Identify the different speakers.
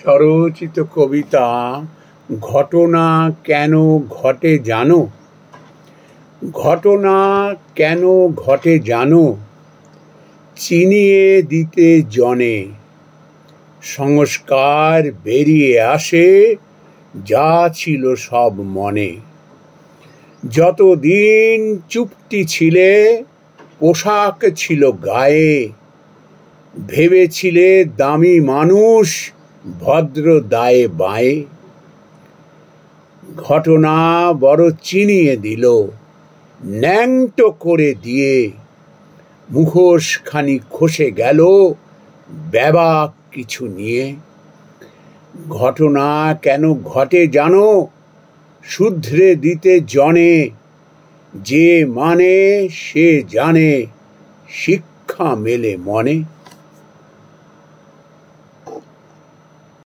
Speaker 1: স্বরচিত কবিতা ঘটনা কেন ঘটে জানো? ঘটনা কেন ঘটে জানো? চিনিয়ে দিতে জনে সংস্কার বেরিয়ে আসে যা ছিল সব মনে। যতদিন চুপটি ছিলে পোশাক ছিল গায়ে, ভেবেছিলে দামি মানুষ ভদ্র দায়ে বায়ে। ঘটনা বড় চিনিয়ে দিল ন্যাংটো করে দিয়ে, মুখোশ খানি খসে গেল ব্যাবাক কিছু নিয়ে। ঘটনা কেন ঘটে জানো? শুধরে দিতে জনে যে মানে সে জানে শিক্ষা মেলে মনে।